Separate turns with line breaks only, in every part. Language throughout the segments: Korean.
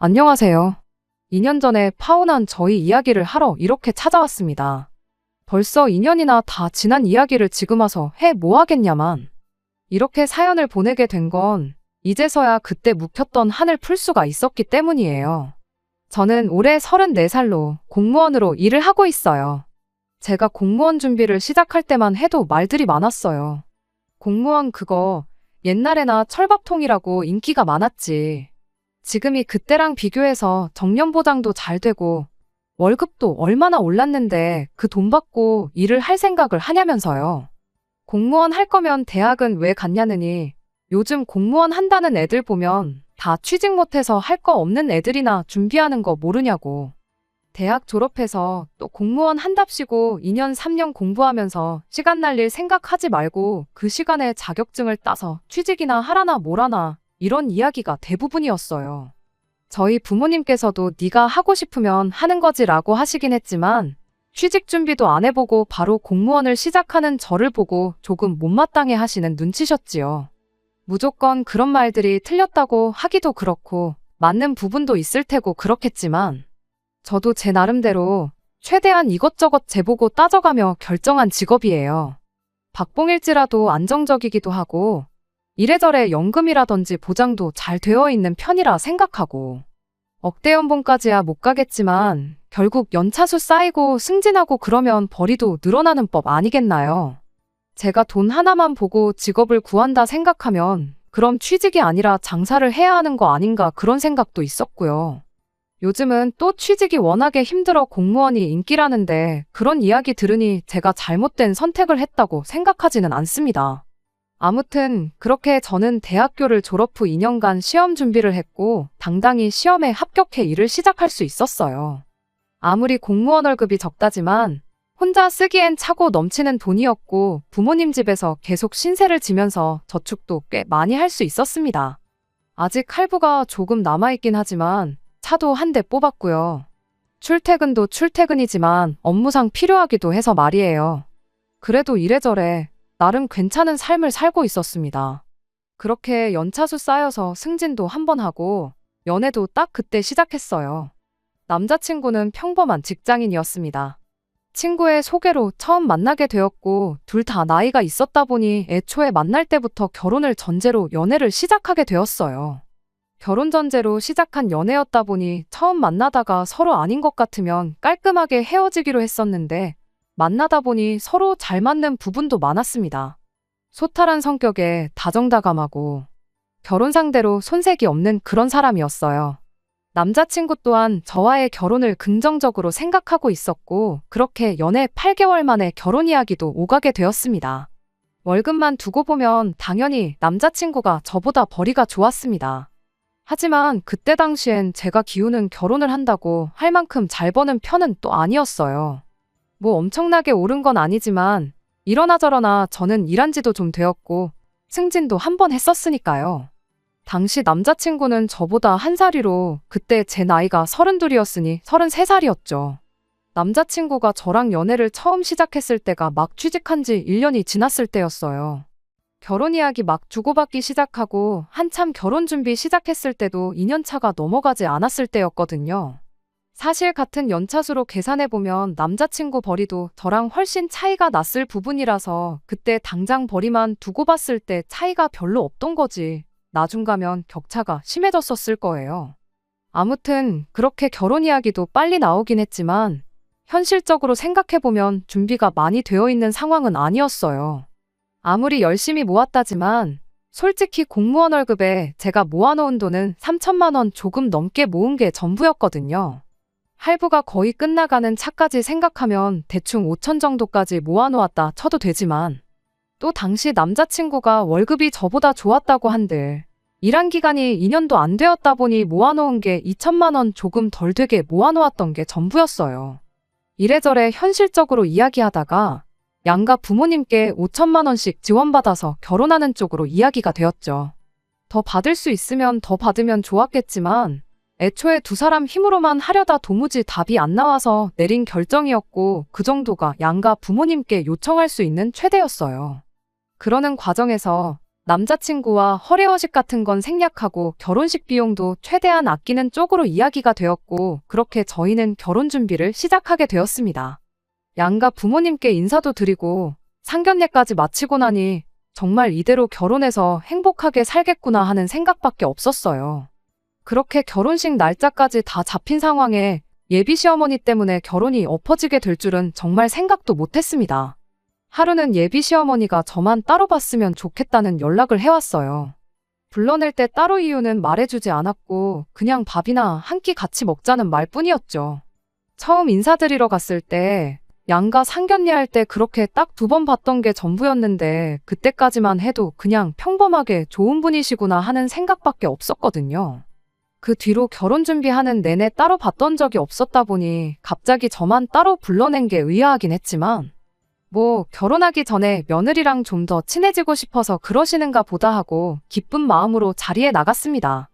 안녕하세요. 2년 전에 파혼한 저희 이야기를 하러 이렇게 찾아왔습니다. 벌써 2년이나 다 지난 이야기를 지금 와서 해 뭐 하겠냐만. 이렇게 사연을 보내게 된 건 이제서야 그때 묵혔던 한을 풀 수가 있었기 때문이에요. 저는 올해 34살로 공무원으로 일을 하고 있어요. 제가 공무원 준비를 시작할 때만 해도 말들이 많았어요. 공무원 그거 옛날에나 철밥통이라고 인기가 많았지. 지금이 그때랑 비교해서 정년보장도 잘 되고 월급도 얼마나 올랐는데 그 돈 받고 일을 할 생각을 하냐면서요. 공무원 할 거면 대학은 왜 갔냐느니 요즘 공무원 한다는 애들 보면 다 취직 못해서 할 거 없는 애들이나 준비하는 거 모르냐고. 대학 졸업해서 또 공무원 한답시고 2년 3년 공부하면서 시간 날릴 생각하지 말고 그 시간에 자격증을 따서 취직이나 하라나 뭐라나 이런 이야기가 대부분이었어요. 저희 부모님께서도 네가 하고 싶으면 하는 거지라고 하시긴 했지만 취직 준비도 안 해보고 바로 공무원을 시작하는 저를 보고 조금 못마땅해 하시는 눈치셨지요. 무조건 그런 말들이 틀렸다고 하기도 그렇고 맞는 부분도 있을 테고 그렇겠지만 저도 제 나름대로 최대한 이것저것 재보고 따져가며 결정한 직업이에요. 박봉일지라도 안정적이기도 하고 이래저래 연금이라든지 보장도 잘 되어 있는 편이라 생각하고 억대 연봉까지야 못 가겠지만 결국 연차수 쌓이고 승진하고 그러면 벌이도 늘어나는 법 아니겠나요? 제가 돈 하나만 보고 직업을 구한다 생각하면 그럼 취직이 아니라 장사를 해야 하는 거 아닌가 그런 생각도 있었고요. 요즘은 또 취직이 워낙에 힘들어 공무원이 인기라는데 그런 이야기 들으니 제가 잘못된 선택을 했다고 생각하지는 않습니다. 아무튼 그렇게 저는 대학교를 졸업 후 2년간 시험 준비를 했고 당당히 시험에 합격해 일을 시작할 수 있었어요. 아무리 공무원 월급이 적다지만 혼자 쓰기엔 차고 넘치는 돈이었고 부모님 집에서 계속 신세를 지면서 저축도 꽤 많이 할 수 있었습니다. 아직 할부가 조금 남아있긴 하지만 차도 한 대 뽑았고요. 출퇴근도 출퇴근이지만 업무상 필요하기도 해서 말이에요. 그래도 이래저래 나름 괜찮은 삶을 살고 있었습니다. 그렇게 연차수 쌓여서 승진도 한 번 하고 연애도 딱 그때 시작했어요. 남자친구는 평범한 직장인이었습니다. 친구의 소개로 처음 만나게 되었고 둘 다 나이가 있었다 보니 애초에 만날 때부터 결혼을 전제로 연애를 시작하게 되었어요. 결혼 전제로 시작한 연애였다 보니 처음 만나다가 서로 아닌 것 같으면 깔끔하게 헤어지기로 했었는데 만나다 보니 서로 잘 맞는 부분도 많았습니다. 소탈한 성격에 다정다감하고 결혼 상대로 손색이 없는 그런 사람이었어요. 남자친구 또한 저와의 결혼을 긍정적으로 생각하고 있었고 그렇게 연애 8개월 만에 결혼 이야기도 오가게 되었습니다. 월급만 두고 보면 당연히 남자친구가 저보다 벌이가 좋았습니다. 하지만 그때 당시엔 제가 기우는 결혼을 한다고 할 만큼 잘 버는 편은 또 아니었어요. 뭐 엄청나게 오른 건 아니지만 이러나 저러나 저는 일한 지도 좀 되었고 승진도 한 번 했었으니까요. 당시 남자친구는 저보다 한 살이로 그때 제 나이가 32이었으니 33살이었죠. 남자친구가 저랑 연애를 처음 시작했을 때가 막 취직한 지 1년이 지났을 때였어요. 결혼 이야기 막 주고받기 시작하고 한참 결혼 준비 시작했을 때도 2년 차가 넘어가지 않았을 때였거든요. 사실 같은 연차수로 계산해보면 남자친구 벌이도 저랑 훨씬 차이가 났을 부분이라서 그때 당장 벌이만 두고 봤을 때 차이가 별로 없던 거지 나중 가면 격차가 심해졌었을 거예요. 아무튼 그렇게 결혼 이야기도 빨리 나오긴 했지만 현실적으로 생각해보면 준비가 많이 되어 있는 상황은 아니었어요. 아무리 열심히 모았다지만 솔직히 공무원 월급에 제가 모아놓은 돈은 3천만 원 조금 넘게 모은 게 전부였거든요. 할부가 거의 끝나가는 차까지 생각하면 대충 5천 정도까지 모아놓았다 쳐도 되지만 또 당시 남자친구가 월급이 저보다 좋았다고 한들 일한 기간이 2년도 안 되었다 보니 모아놓은 게 2천만 원 조금 덜 되게 모아놓았던 게 전부였어요. 이래저래 현실적으로 이야기하다가 양가 부모님께 5천만 원씩 지원받아서 결혼하는 쪽으로 이야기가 되었죠. 더 받을 수 있으면 더 받으면 좋았겠지만 애초에 두 사람 힘으로만 하려다 도무지 답이 안 나와서 내린 결정이었고 그 정도가 양가 부모님께 요청할 수 있는 최대였어요. 그러는 과정에서 남자친구와 허례허식 같은 건 생략하고 결혼식 비용도 최대한 아끼는 쪽으로 이야기가 되었고, 그렇게 저희는 결혼 준비를 시작하게 되었습니다. 양가 부모님께 인사도 드리고 상견례까지 마치고 나니 정말 이대로 결혼해서 행복하게 살겠구나 하는 생각밖에 없었어요. 그렇게 결혼식 날짜까지 다 잡힌 상황에 예비 시어머니 때문에 결혼이 엎어지게 될 줄은 정말 생각도 못했습니다. 하루는 예비 시어머니가 저만 따로 봤으면 좋겠다는 연락을 해왔어요. 불러낼 때 따로 이유는 말해주지 않았고 그냥 밥이나 한 끼 같이 먹자는 말뿐이었죠. 처음 인사드리러 갔을 때 양가 상견례할 때 그렇게 딱 2번 봤던 게 전부였는데 그때까지만 해도 그냥 평범하게 좋은 분이시구나 하는 생각밖에 없었거든요. 그 뒤로 결혼 준비하는 내내 따로 봤던 적이 없었다 보니 갑자기 저만 따로 불러낸 게 의아하긴 했지만 결혼하기 전에 며느리랑 좀 더 친해지고 싶어서 그러시는가 보다 하고 기쁜 마음으로 자리에 나갔습니다.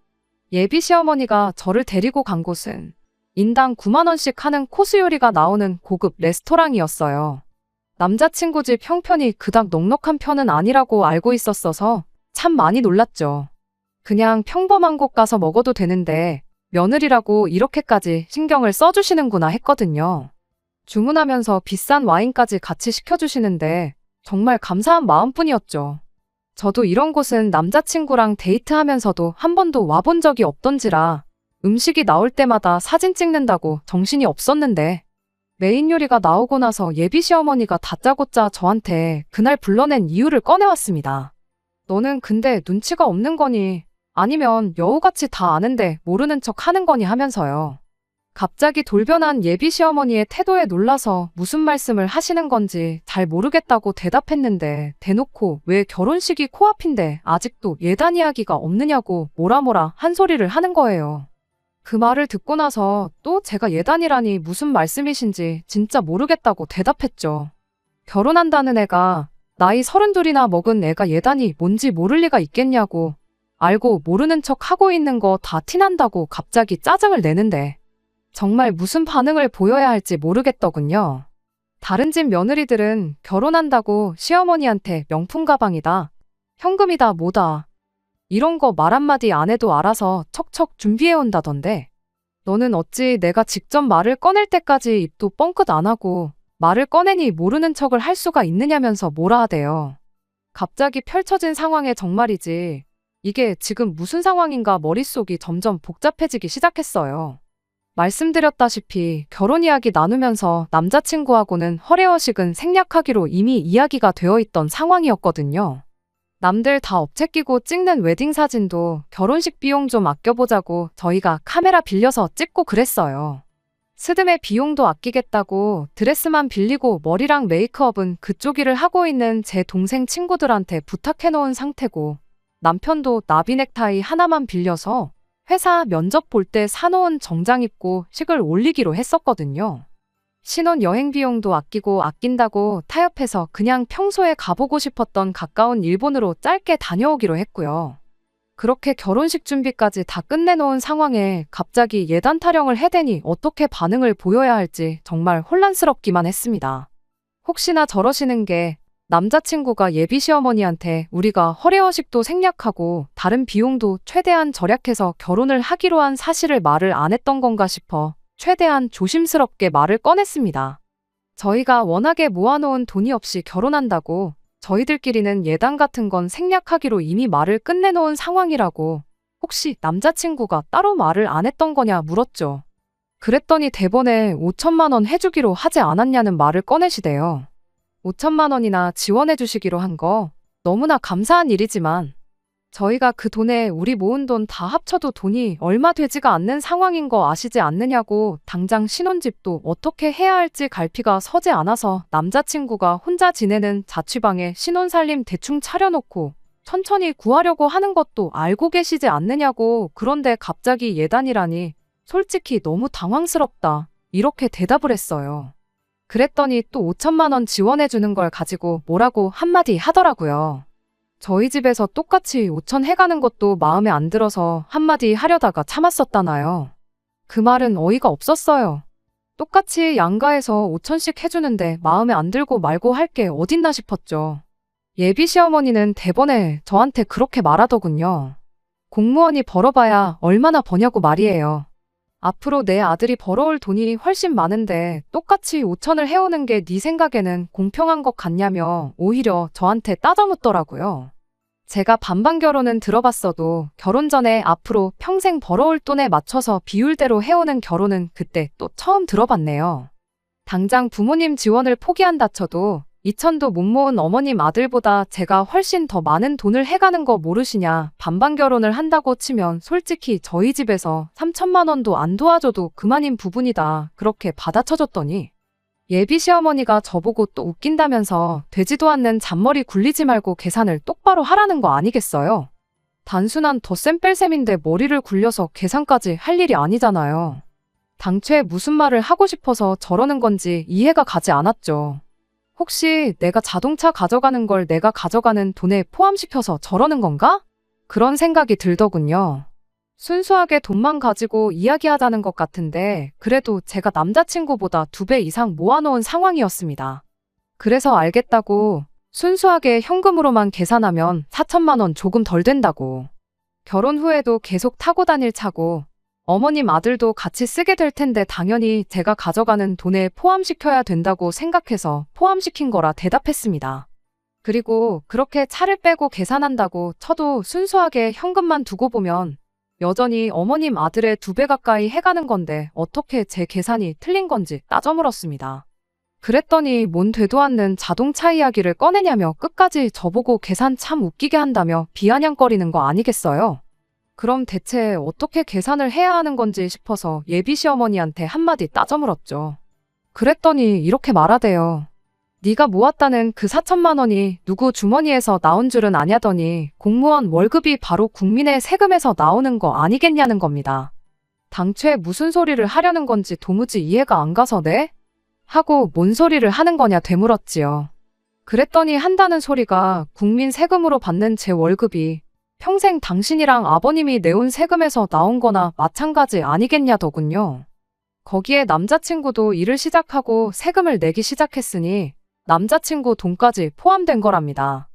예비 시어머니가 저를 데리고 간 곳은 인당 9만 원씩 하는 코스 요리가 나오는 고급 레스토랑이었어요. 남자친구 집 형편이 그닥 넉넉한 편은 아니라고 알고 있었어서 참 많이 놀랐죠. 그냥 평범한 곳 가서 먹어도 되는데 며느리라고 이렇게까지 신경을 써주시는구나 했거든요. 주문하면서 비싼 와인까지 같이 시켜주시는데 정말 감사한 마음뿐이었죠. 저도 이런 곳은 남자친구랑 데이트하면서도 한 번도 와본 적이 없던지라 음식이 나올 때마다 사진 찍는다고 정신이 없었는데 메인 요리가 나오고 나서 예비 시어머니가 다짜고짜 저한테 그날 불러낸 이유를 꺼내왔습니다. 너는 근데 눈치가 없는 거니? 아니면 여우같이 다 아는데 모르는 척 하는 거니 하면서요. 갑자기 돌변한 예비 시어머니의 태도에 놀라서 무슨 말씀을 하시는 건지 잘 모르겠다고 대답했는데 대놓고 왜 결혼식이 코앞인데 아직도 예단 이야기가 없느냐고 뭐라 한 소리를 하는 거예요. 그 말을 듣고 나서 또 제가 예단이라니 무슨 말씀이신지 진짜 모르겠다고 대답했죠. 결혼한다는 애가 나이 32이나 먹은 애가 예단이 뭔지 모를 리가 있겠냐고 알고 모르는 척 하고 있는 거 다 티난다고 갑자기 짜증을 내는데 정말 무슨 반응을 보여야 할지 모르겠더군요. 다른 집 며느리들은 결혼한다고 시어머니한테 명품 가방이다, 현금이다, 뭐다 이런 거 말 한마디 안 해도 알아서 척척 준비해 온다던데 너는 어찌 내가 직접 말을 꺼낼 때까지 입도 뻥끗 안 하고 말을 꺼내니 모르는 척을 할 수가 있느냐면서 뭐라 하대요. 갑자기 펼쳐진 상황에 정말이지 이게 지금 무슨 상황인가 머릿속이 점점 복잡해지기 시작했어요. 말씀드렸다시피 결혼 이야기 나누면서 남자친구하고는 허례허식은 생략하기로 이미 이야기가 되어 있던 상황이었거든요. 남들 다 업체 끼고 찍는 웨딩 사진도 결혼식 비용 좀 아껴보자고 저희가 카메라 빌려서 찍고 그랬어요. 스드메 비용도 아끼겠다고 드레스만 빌리고 머리랑 메이크업은 그쪽 일을 하고 있는 제 동생 친구들한테 부탁해놓은 상태고 남편도 나비 넥타이 하나만 빌려서 회사 면접 볼 때 사놓은 정장 입고 식을 올리기로 했었거든요. 신혼 여행 비용도 아낀다고 타협해서 그냥 평소에 가보고 싶었던 가까운 일본으로 짧게 다녀오기로 했고요. 그렇게 결혼식 준비까지 다 끝내놓은 상황에 갑자기 예단 타령을 해대니 어떻게 반응을 보여야 할지 정말 혼란스럽기만 했습니다. 혹시나 저러시는 게 남자친구가 예비 시어머니한테 우리가 허례허식도 생략하고 다른 비용도 최대한 절약해서 결혼을 하기로 한 사실을 말을 안 했던 건가 싶어 최대한 조심스럽게 말을 꺼냈습니다. 저희가 워낙에 모아놓은 돈이 없이 결혼한다고 저희들끼리는 예단 같은 건 생략하기로 이미 말을 끝내놓은 상황이라고 혹시 남자친구가 따로 말을 안 했던 거냐 물었죠. 그랬더니 대번에 5천만 원 해주기로 하지 않았냐는 말을 꺼내시대요. 5천만 원이나 지원해 주시기로 한 거 너무나 감사한 일이지만 저희가 그 돈에 우리 모은 돈 다 합쳐도 돈이 얼마 되지가 않는 상황인 거 아시지 않느냐고 당장 신혼집도 어떻게 해야 할지 갈피가 서지 않아서 남자친구가 혼자 지내는 자취방에 신혼살림 대충 차려놓고 천천히 구하려고 하는 것도 알고 계시지 않느냐고 그런데 갑자기 예단이라니 솔직히 너무 당황스럽다 이렇게 대답을 했어요. 그랬더니 또 5천만 원 지원해주는 걸 가지고 뭐라고 한마디 하더라고요. 저희 집에서 똑같이 5천 해가는 것도 마음에 안 들어서 한마디 하려다가 참았었다나요. 그 말은 어이가 없었어요. 똑같이 양가에서 5천씩 해주는데 마음에 안 들고 말고 할 게 어딨나 싶었죠. 예비 시어머니는 대번에 저한테 그렇게 말하더군요. 공무원이 벌어봐야 얼마나 버냐고 말이에요. 앞으로 내 아들이 벌어올 돈이 훨씬 많은데 똑같이 5천을 해오는 게 네 생각에는 공평한 것 같냐며 오히려 저한테 따져묻더라고요. 제가 반반 결혼은 들어봤어도 결혼 전에 앞으로 평생 벌어올 돈에 맞춰서 비율대로 해오는 결혼은 그때 또 처음 들어봤네요. 당장 부모님 지원을 포기한다 쳐도 2천도 못 모은 어머님 아들보다 제가 훨씬 더 많은 돈을 해가는 거 모르시냐. 반반 결혼을 한다고 치면 솔직히 저희 집에서 3천만 원도 안 도와줘도 그만인 부분이다. 그렇게 받아쳐줬더니 예비 시어머니가 저보고 또 웃긴다면서 되지도 않는 잔머리 굴리지 말고 계산을 똑바로 하라는 거 아니겠어요? 단순한 덧셈 뺄셈인데 머리를 굴려서 계산까지 할 일이 아니잖아요. 당최 무슨 말을 하고 싶어서 저러는 건지 이해가 가지 않았죠. 혹시 내가 자동차 가져가는 걸 내가 가져가는 돈에 포함시켜서 저러는 건가? 그런 생각이 들더군요. 순수하게 돈만 가지고 이야기하자는 것 같은데 그래도 제가 남자친구보다 2배 이상 모아놓은 상황이었습니다. 그래서 알겠다고 순수하게 현금으로만 계산하면 4천만 원 조금 덜 된다고. 결혼 후에도 계속 타고 다닐 차고 어머님 아들도 같이 쓰게 될 텐데 당연히 제가 가져가는 돈에 포함시켜야 된다고 생각해서 포함시킨 거라 대답했습니다. 그리고 그렇게 차를 빼고 계산한다고 쳐도 순수하게 현금만 두고 보면 여전히 어머님 아들의 2배 가까이 해가는 건데 어떻게 제 계산이 틀린 건지 따져 물었습니다. 그랬더니 뭔 되도 않는 자동차 이야기를 꺼내냐며 끝까지 저보고 계산 참 웃기게 한다며 비아냥거리는 거 아니겠어요? 그럼 대체 어떻게 계산을 해야 하는 건지 싶어서 예비 시어머니한테 한마디 따져 물었죠. 그랬더니 이렇게 말하대요. 네가 모았다는 그 4천만 원이 누구 주머니에서 나온 줄은 아냐더니 공무원 월급이 바로 국민의 세금에서 나오는 거 아니겠냐는 겁니다. 당최 무슨 소리를 하려는 건지 도무지 이해가 안 가서 네? 하고 뭔 소리를 하는 거냐 되물었지요. 그랬더니 한다는 소리가 국민 세금으로 받는 제 월급이 평생 당신이랑 아버님이 내온 세금에서 나온 거나 마찬가지 아니겠냐더군요. 거기에 남자친구도 일을 시작하고 세금을 내기 시작했으니 남자친구 돈까지 포함된 거랍니다.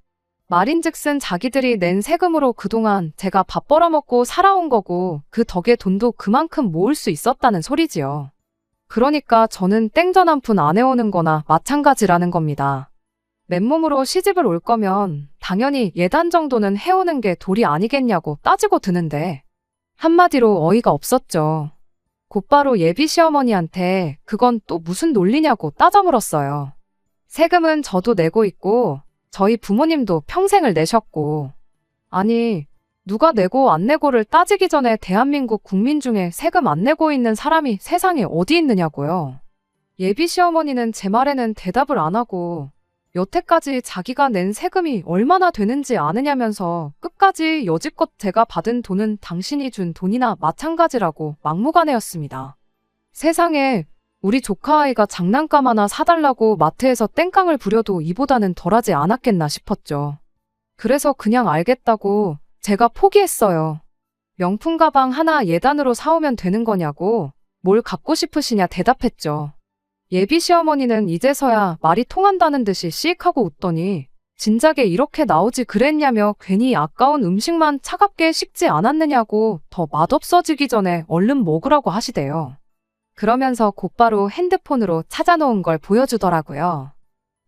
말인즉슨 자기들이 낸 세금으로 그동안 제가 밥 벌어먹고 살아온 거고 그 덕에 돈도 그만큼 모을 수 있었다는 소리지요. 그러니까 저는 땡전 한 푼 안 해오는 거나 마찬가지라는 겁니다. 맨몸으로 시집을 올 거면 당연히 예단 정도는 해오는 게 도리 아니겠냐고 따지고 드는데 한마디로 어이가 없었죠. 곧바로 예비 시어머니한테 그건 또 무슨 논리냐고 따져 물었어요. 세금은 저도 내고 있고 저희 부모님도 평생을 내셨고 아니 누가 내고 안 내고를 따지기 전에 대한민국 국민 중에 세금 안 내고 있는 사람이 세상에 어디 있느냐고요. 예비 시어머니는 제 말에는 대답을 안 하고 여태까지 자기가 낸 세금이 얼마나 되는지 아느냐면서 끝까지 여지껏 제가 받은 돈은 당신이 준 돈이나 마찬가지라고 막무가내였습니다. 세상에 우리 조카 아이가 장난감 하나 사달라고 마트에서 땡깡을 부려도 이보다는 덜하지 않았겠나 싶었죠. 그래서 그냥 알겠다고 제가 포기했어요. 명품 가방 하나 예단으로 사오면 되는 거냐고 뭘 갖고 싶으시냐 대답했죠. 예비 시어머니는 이제서야 말이 통한다는 듯이 씩 하고 웃더니 진작에 이렇게 나오지 그랬냐며 괜히 아까운 음식만 차갑게 식지 않았느냐고 더 맛없어지기 전에 얼른 먹으라고 하시대요. 그러면서 곧바로 핸드폰으로 찾아놓은 걸 보여주더라고요.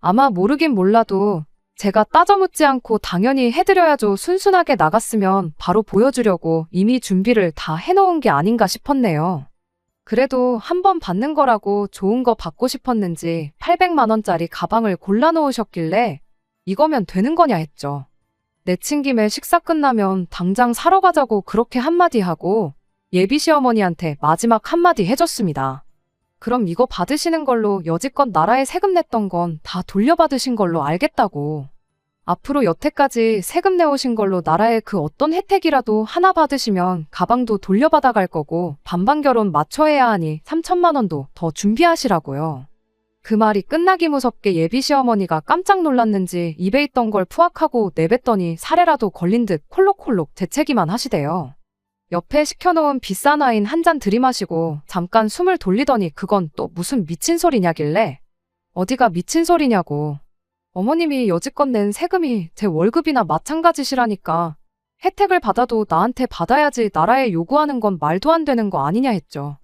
아마 모르긴 몰라도 제가 따져 묻지 않고 당연히 해드려야죠 순순하게 나갔으면 바로 보여주려고 이미 준비를 다 해놓은 게 아닌가 싶었네요. 그래도 한 번 받는 거라고 좋은 거 받고 싶었는지 800만 원짜리 가방을 골라놓으셨길래 이거면 되는 거냐 했죠. 내친 김에 식사 끝나면 당장 사러 가자고 그렇게 한마디 하고 예비 시어머니한테 마지막 한마디 해줬습니다. 그럼 이거 받으시는 걸로 여지껏 나라에 세금 냈던 건 다 돌려받으신 걸로 알겠다고. 앞으로 여태까지 세금 내오신 걸로 나라의 그 어떤 혜택이라도 하나 받으시면 가방도 돌려받아 갈 거고 반반 결혼 맞춰야 하니 3천만 원도 더 준비하시라고요. 그 말이 끝나기 무섭게 예비 시어머니가 깜짝 놀랐는지 입에 있던 걸 푸악하고 내뱉더니 사례라도 걸린 듯 콜록콜록 재채기만 하시대요. 옆에 시켜놓은 비싼 와인 한 잔 들이마시고 잠깐 숨을 돌리더니 그건 또 무슨 미친 소리냐길래 어디가 미친 소리냐고. 어머님이 여지껏 낸 세금이 제 월급이나 마찬가지시라니까 혜택을 받아도 나한테 받아야지 나라에 요구하는 건 말도 안 되는 거 아니냐 했죠.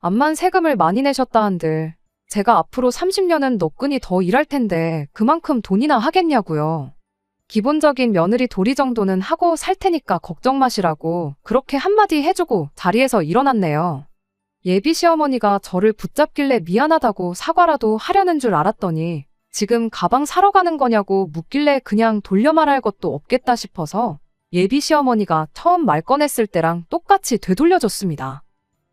암만 세금을 많이 내셨다 한들 제가 앞으로 30년은 너끈히 더 일할 텐데 그만큼 돈이나 하겠냐고요. 기본적인 며느리 도리 정도는 하고 살 테니까 걱정 마시라고 그렇게 한마디 해주고 자리에서 일어났네요. 예비 시어머니가 저를 붙잡길래 미안하다고 사과라도 하려는 줄 알았더니 지금 가방 사러 가는 거냐고 묻길래 그냥 돌려 말할 것도 없겠다 싶어서 예비 시어머니가 처음 말 꺼냈을 때랑 똑같이 되돌려줬습니다.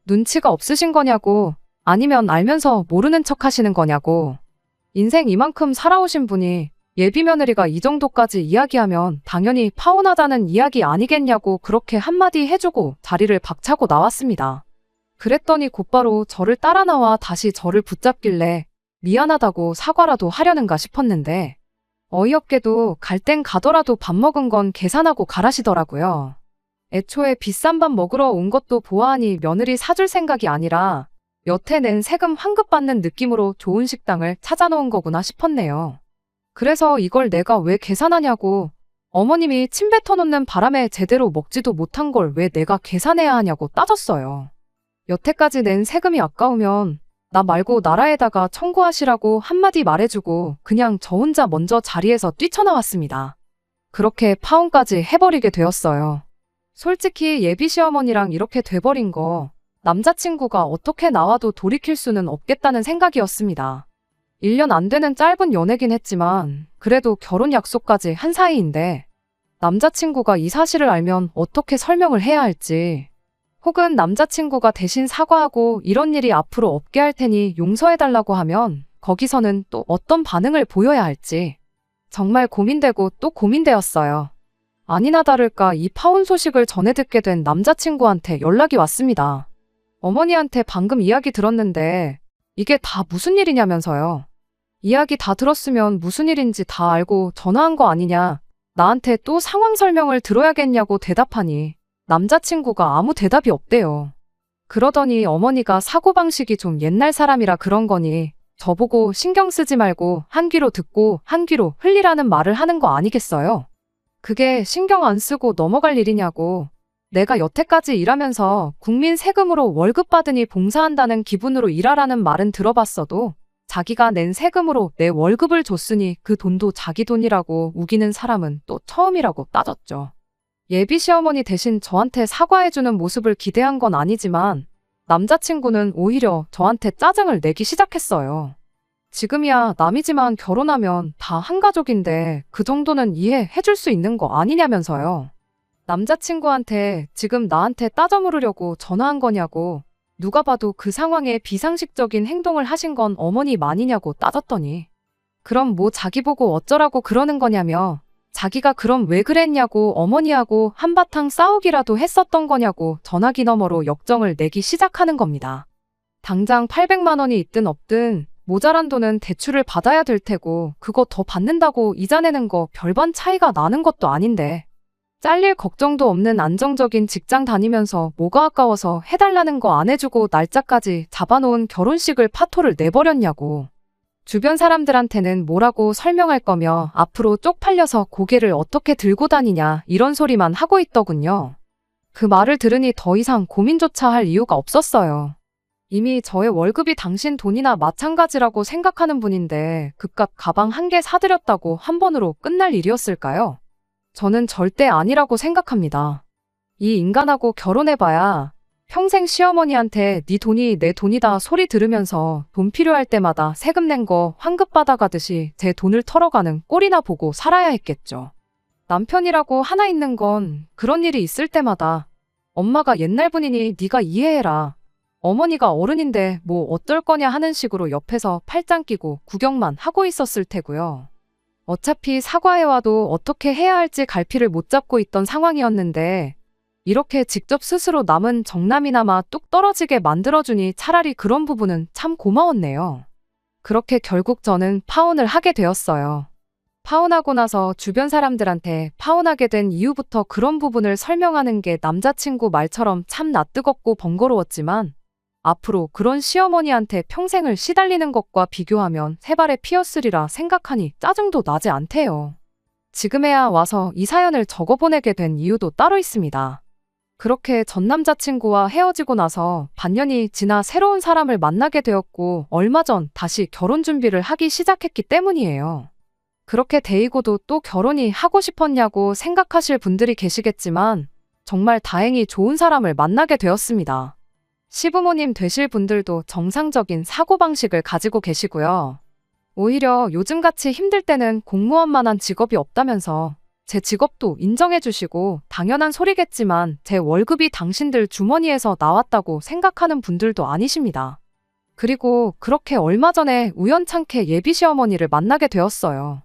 눈치가 없으신 거냐고, 아니면 알면서 모르는 척 하시는 거냐고. 인생 이만큼 살아오신 분이 예비 며느리가 이 정도까지 이야기하면 당연히 파혼하자는 이야기 아니겠냐고 그렇게 한마디 해주고 자리를 박차고 나왔습니다. 그랬더니 곧바로 저를 따라 나와 다시 저를 붙잡길래 미안하다고 사과라도 하려는가 싶었는데 어이없게도 갈 땐 가더라도 밥 먹은 건 계산하고 가라시더라고요. 애초에 비싼 밥 먹으러 온 것도 보아하니 며느리 사줄 생각이 아니라 여태 낸 세금 환급 받는 느낌으로 좋은 식당을 찾아놓은 거구나 싶었네요. 그래서 이걸 내가 왜 계산하냐고, 어머님이 침 뱉어놓는 바람에 제대로 먹지도 못한 걸 왜 내가 계산해야 하냐고 따졌어요. 여태까지 낸 세금이 아까우면 나 말고 나라에다가 청구하시라고 한마디 말해주고 그냥 저 혼자 먼저 자리에서 뛰쳐나왔습니다. 그렇게 파혼까지 해버리게 되었어요. 솔직히 예비 시어머니랑 이렇게 돼버린 거 남자친구가 어떻게 나와도 돌이킬 수는 없겠다는 생각이었습니다. 1년 안 되는 짧은 연애긴 했지만 그래도 결혼 약속까지 한 사이인데 남자친구가 이 사실을 알면 어떻게 설명을 해야 할지, 혹은 남자친구가 대신 사과하고 이런 일이 앞으로 없게 할 테니 용서해달라고 하면 거기서는 또 어떤 반응을 보여야 할지 정말 고민되고 또 고민되었어요. 아니나 다를까 이 파혼 소식을 전해 듣게 된 남자친구한테 연락이 왔습니다. 어머니한테 방금 이야기 들었는데 이게 다 무슨 일이냐면서요. 이야기 다 들었으면 무슨 일인지 다 알고 전화한 거 아니냐, 나한테 또 상황 설명을 들어야겠냐고 대답하니 남자친구가 아무 대답이 없대요. 그러더니 어머니가 사고방식이 좀 옛날 사람이라 그런 거니 저보고 신경 쓰지 말고 한 귀로 듣고 한 귀로 흘리라는 말을 하는 거 아니겠어요? 그게 신경 안 쓰고 넘어갈 일이냐고. 내가 여태까지 일하면서 국민 세금으로 월급 받으니 봉사한다는 기분으로 일하라는 말은 들어봤어도 자기가 낸 세금으로 내 월급을 줬으니 그 돈도 자기 돈이라고 우기는 사람은 또 처음이라고 따졌죠. 예비 시어머니 대신 저한테 사과해주는 모습을 기대한 건 아니지만 남자친구는 오히려 저한테 짜증을 내기 시작했어요. 지금이야 남이지만 결혼하면 다 한 가족인데 그 정도는 이해해줄 수 있는 거 아니냐면서요. 남자친구한테 지금 나한테 따져 물으려고 전화한 거냐고, 누가 봐도 그 상황에 비상식적인 행동을 하신 건 어머니 아니냐고 따졌더니 그럼 뭐 자기 보고 어쩌라고 그러는 거냐며, 자기가 그럼 왜 그랬냐고 어머니하고 한바탕 싸우기라도 했었던 거냐고 전화기 너머로 역정을 내기 시작하는 겁니다. 당장 800만 원이 있든 없든 모자란 돈은 대출을 받아야 될 테고 그거 더 받는다고 이자 내는 거 별반 차이가 나는 것도 아닌데 잘릴 걱정도 없는 안정적인 직장 다니면서 뭐가 아까워서 해달라는 거 안 해주고 날짜까지 잡아놓은 결혼식을 파토를 내버렸냐고. 주변 사람들한테는 뭐라고 설명할 거며 앞으로 쪽팔려서 고개를 어떻게 들고 다니냐 이런 소리만 하고 있더군요. 그 말을 들으니 더 이상 고민조차 할 이유가 없었어요. 이미 저의 월급이 당신 돈이나 마찬가지라고 생각하는 분인데 그깟 가방 한 개 사드렸다고 한 번으로 끝날 일이었을까요? 저는 절대 아니라고 생각합니다. 이 인간하고 결혼해봐야 평생 시어머니한테 네 돈이 내 돈이다 소리 들으면서 돈 필요할 때마다 세금 낸 거 환급 받아가듯이 제 돈을 털어가는 꼴이나 보고 살아야 했겠죠. 남편이라고 하나 있는 건 그런 일이 있을 때마다 엄마가 옛날 분이니 네가 이해해라, 어머니가 어른인데 뭐 어떨 거냐 하는 식으로 옆에서 팔짱 끼고 구경만 하고 있었을 테고요. 어차피 사과해와도 어떻게 해야 할지 갈피를 못 잡고 있던 상황이었는데 이렇게 직접 스스로 남은 정남이나마 뚝 떨어지게 만들어주니 차라리 그런 부분은 참 고마웠네요. 그렇게 결국 저는 파혼을 하게 되었어요. 파혼하고 나서 주변 사람들한테 파혼하게 된 이유부터 그런 부분을 설명하는 게 남자친구 말처럼 참 낯뜨겁고 번거로웠지만 앞으로 그런 시어머니한테 평생을 시달리는 것과 비교하면 세 발의 피였으리라 생각하니 짜증도 나지 않대요. 지금에야 와서 이 사연을 적어보내게 된 이유도 따로 있습니다. 그렇게 전 남자친구와 헤어지고 나서 반년이 지나 새로운 사람을 만나게 되었고 얼마 전 다시 결혼 준비를 하기 시작했기 때문이에요. 그렇게 데이고도 또 결혼이 하고 싶었냐고 생각하실 분들이 계시겠지만 정말 다행히 좋은 사람을 만나게 되었습니다. 시부모님 되실 분들도 정상적인 사고방식을 가지고 계시고요. 오히려 요즘같이 힘들 때는 공무원만한 직업이 없다면서 제 직업도 인정해 주시고 당연한 소리겠지만 제 월급이 당신들 주머니에서 나왔다고 생각하는 분들도 아니십니다. 그리고 그렇게 얼마 전에 우연찮게 예비 시어머니를 만나게 되었어요.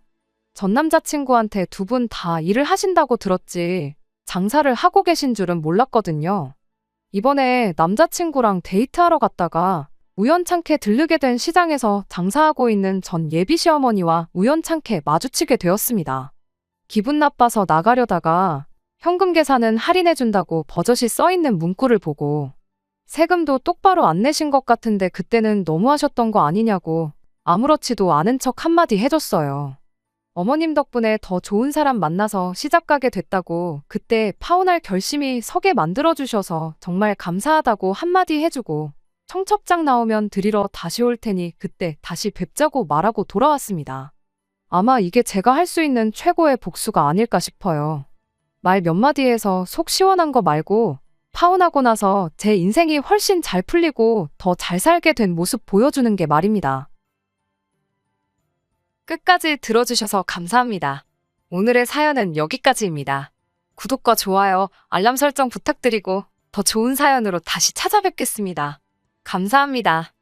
전 남자친구한테 두 분 다 일을 하신다고 들었지 장사를 하고 계신 줄은 몰랐거든요. 이번에 남자친구랑 데이트하러 갔다가 우연찮게 들르게 된 시장에서 장사하고 있는 전 예비 시어머니와 우연찮게 마주치게 되었습니다. 기분 나빠서 나가려다가 현금 계산은 할인해준다고 버젓이 써있는 문구를 보고 세금도 똑바로 안 내신 것 같은데 그때는 너무하셨던 거 아니냐고 아무렇지도 않은 척 한마디 해줬어요. 어머님 덕분에 더 좋은 사람 만나서 시집가게 됐다고 그때 파혼할 결심이 서게 만들어주셔서 정말 감사하다고 한마디 해주고 청첩장 나오면 드리러 다시 올 테니 그때 다시 뵙자고 말하고 돌아왔습니다. 아마 이게 제가 할 수 있는 최고의 복수가 아닐까 싶어요. 말 몇 마디에서 속 시원한 거 말고 파혼하고 나서 제 인생이 훨씬 잘 풀리고 더 잘 살게 된 모습 보여주는 게 말입니다. 끝까지 들어주셔서 감사합니다. 오늘의 사연은 여기까지입니다. 구독과 좋아요, 알람 설정 부탁드리고 더 좋은 사연으로 다시 찾아뵙겠습니다. 감사합니다.